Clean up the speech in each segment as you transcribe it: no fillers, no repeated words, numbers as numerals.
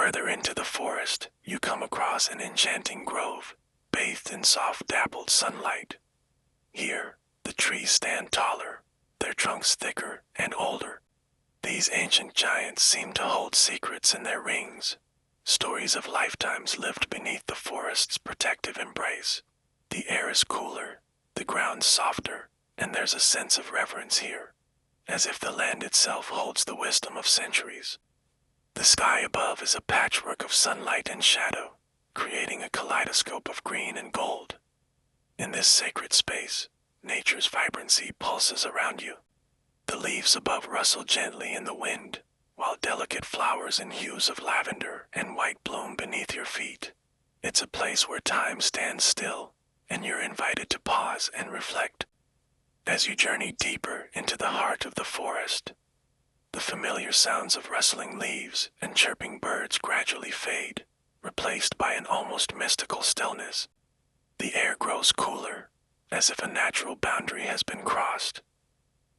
Further into the forest, you come across an enchanting grove, bathed in soft dappled sunlight. Here, the trees stand taller, their trunks thicker and older. These ancient giants seem to hold secrets in their rings, stories of lifetimes lived beneath the forest's protective embrace. The air is cooler, the ground softer, and there's a sense of reverence here, as if the land itself holds the wisdom of centuries. The sky above is a patchwork of sunlight and shadow, creating a kaleidoscope of green and gold. In this sacred space, nature's vibrancy pulses around you. The leaves above rustle gently in the wind, while delicate flowers in hues of lavender and white bloom beneath your feet. It's a place where time stands still, and you're invited to pause and reflect. As you journey deeper into the heart of the forest, the familiar sounds of rustling leaves and chirping birds gradually fade, replaced by an almost mystical stillness. The air grows cooler, as if a natural boundary has been crossed.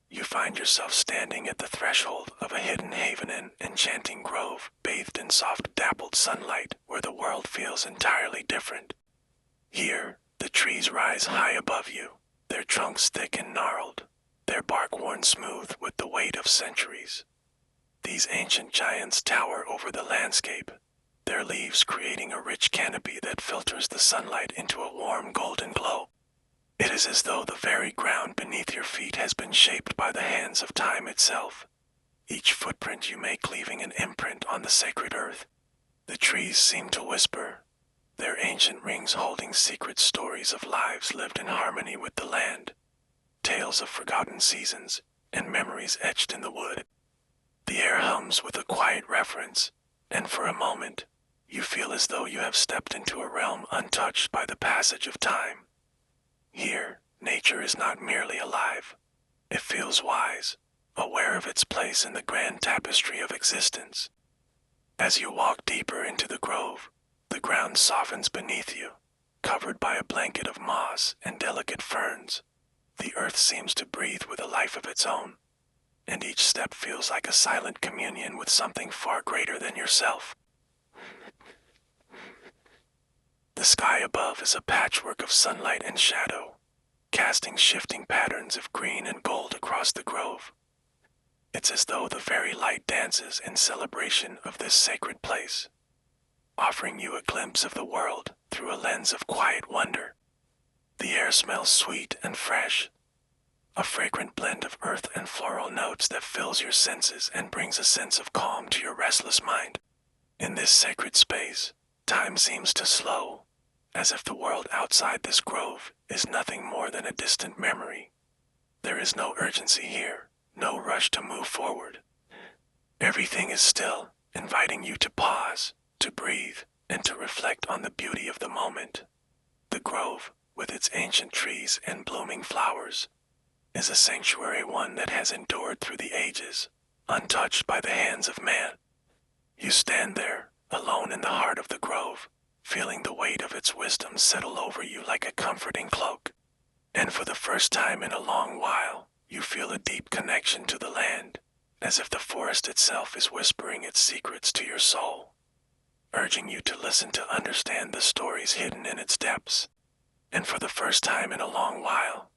You find yourself standing at the threshold of a hidden haven and enchanting grove, bathed in soft dappled sunlight where the world feels entirely different. Here, the trees rise high above you, their trunks thick and gnarled, their bark worn smooth with the weight of centuries. These ancient giants tower over the landscape, their leaves creating a rich canopy that filters the sunlight into a warm golden glow. It is as though the very ground beneath your feet has been shaped by the hands of time itself, each footprint you make leaving an imprint on the sacred earth. The trees seem to whisper, their ancient rings holding secret stories of lives lived in harmony with the land, tales of forgotten seasons, and memories etched in the wood. The air hums with a quiet reverence, and for a moment, you feel as though you have stepped into a realm untouched by the passage of time. Here, nature is not merely alive. It feels wise, aware of its place in the grand tapestry of existence. As you walk deeper into the grove, the ground softens beneath you, covered by a blanket of moss and delicate ferns. The earth seems to breathe with a life of its own, and each step feels like a silent communion with something far greater than yourself. The sky above is a patchwork of sunlight and shadow, casting shifting patterns of green and gold across the grove. It's as though the very light dances in celebration of this sacred place, offering you a glimpse of the world through a lens of quiet wonder. The air smells sweet and fresh, a fragrant blend of earth and floral notes that fills your senses and brings a sense of calm to your restless mind. In this sacred space, time seems to slow, as if the world outside this grove is nothing more than a distant memory. There is no urgency here, no rush to move forward. Everything is still, inviting you to pause, to breathe, and to reflect on the beauty of the moment. The grove, with its ancient trees and blooming flowers, is a sanctuary, one that has endured through the ages, untouched by the hands of man. You stand there, alone in the heart of the grove, feeling the weight of its wisdom settle over you like a comforting cloak. And for the first time in a long while, you feel a deep connection to the land, as if the forest itself is whispering its secrets to your soul, urging you to listen to understand the stories hidden in its depths. And for the first time in a long while,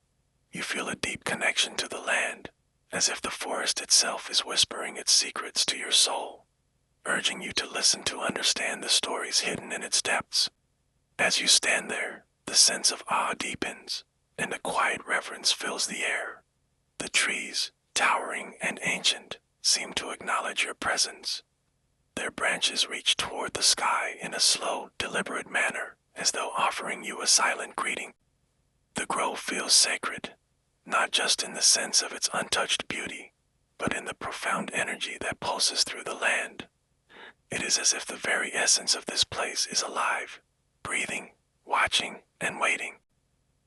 you feel a deep connection to the land, as if the forest itself is whispering its secrets to your soul, urging you to listen to understand the stories hidden in its depths. As you stand there, the sense of awe deepens, and a quiet reverence fills the air. The trees, towering and ancient, seem to acknowledge your presence. Their branches reach toward the sky in a slow, deliberate manner, as though offering you a silent greeting. The grove feels sacred, not just in the sense of its untouched beauty, but in the profound energy that pulses through the land. It is as if the very essence of this place is alive, breathing, watching, and waiting.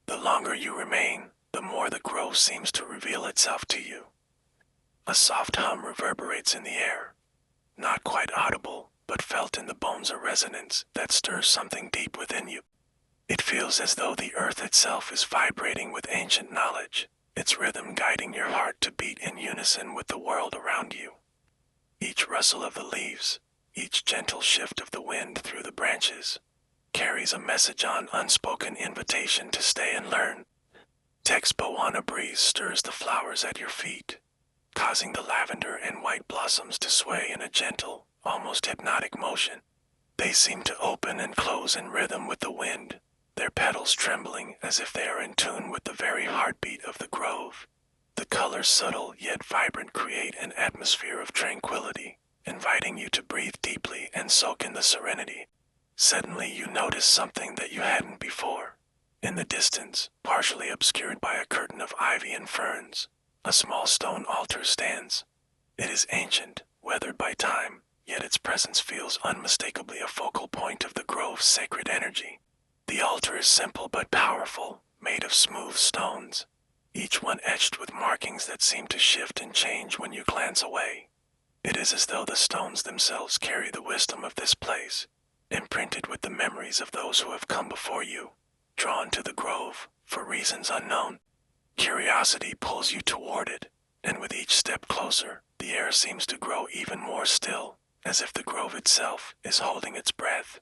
The longer you remain, the more the grove seems to reveal itself to you. A soft hum reverberates in the air, not quite audible, but felt in the bones, a resonance that stirs something deep within you. It feels as though the earth itself is vibrating with ancient knowledge, its rhythm guiding your heart to beat in unison with the world around you. Each rustle of the leaves, Each gentle shift of the wind through the branches carries a message on unspoken invitation to stay and learn. Texpoana breeze stirs the flowers at your feet, causing the lavender and white blossoms to sway in a gentle, almost hypnotic motion. They seem to open and close in rhythm with the wind, their petals trembling as if they are in tune with the very heartbeat of the grove. The colors, subtle yet vibrant, create an atmosphere of tranquility, inviting you to breathe deeply and soak in the serenity. Suddenly you notice something that you hadn't before. In the distance, partially obscured by a curtain of ivy and ferns, a small stone altar stands. It is ancient, weathered by time, yet its presence feels unmistakably a focal point of the grove's sacred energy. The altar is simple but powerful, made of smooth stones, each one etched with markings that seem to shift and change when you glance away. It is as though the stones themselves carry the wisdom of this place, imprinted with the memories of those who have come before you, drawn to the grove for reasons unknown. Curiosity pulls you toward it, and with each step closer, the air seems to grow even more still, as if the grove itself is holding its breath.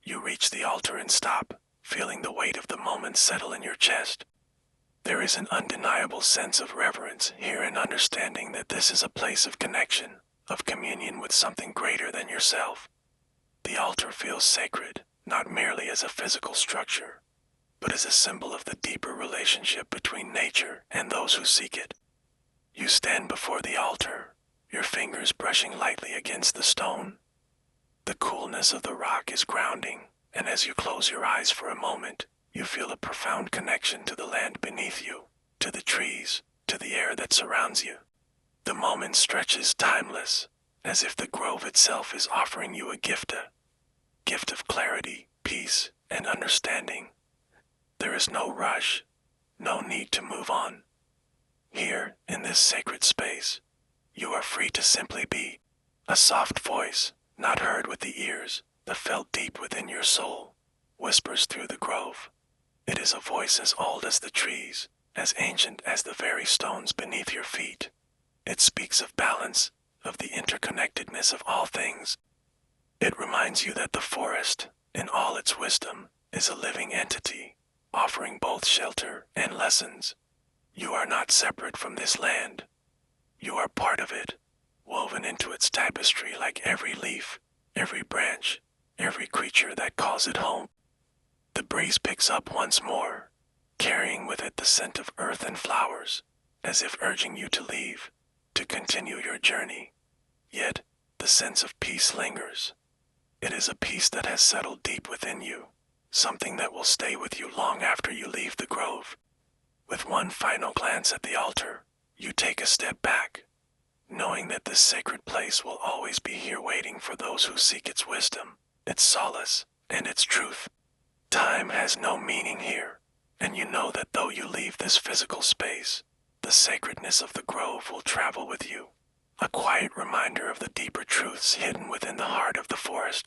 You reach the altar and stop, feeling the weight of the moment settle in your chest. There is an undeniable sense of reverence here in understanding that this is a place of connection, of communion with something greater than yourself. The altar feels sacred, not merely as a physical structure, but as a symbol of the deeper relationship between nature and those who seek it. You stand before the altar, your fingers brushing lightly against the stone. The coolness of the rock is grounding, and as you close your eyes for a moment, you feel a profound connection to the land beneath you, to the trees, to the air that surrounds you. The moment stretches timeless, as if the grove itself is offering you a gift of clarity, peace, and understanding. There is no rush, no need to move on. Here, in this sacred space, you are free to simply be. A soft voice, not heard with the ears, but felt deep within your soul, whispers through the grove. It is a voice as old as the trees, as ancient as the very stones beneath your feet. It speaks of balance, of the interconnectedness of all things. It reminds you that the forest, in all its wisdom, is a living entity, offering both shelter and lessons. You are not separate from this land. You are part of it, woven into its tapestry like every leaf, every branch, every creature that calls it home. The breeze picks up once more, carrying with it the scent of earth and flowers, as if urging you to leave, to continue your journey. Yet, the sense of peace lingers. It is a peace that has settled deep within you, something that will stay with you long after you leave the grove. With one final glance at the altar, you take a step back, knowing that this sacred place will always be here waiting for those who seek its wisdom, its solace, and its truth. Time has no meaning here, and you know that though you leave this physical space, the sacredness of the grove will travel with you, a quiet reminder of the deeper truths hidden within the heart of the forest.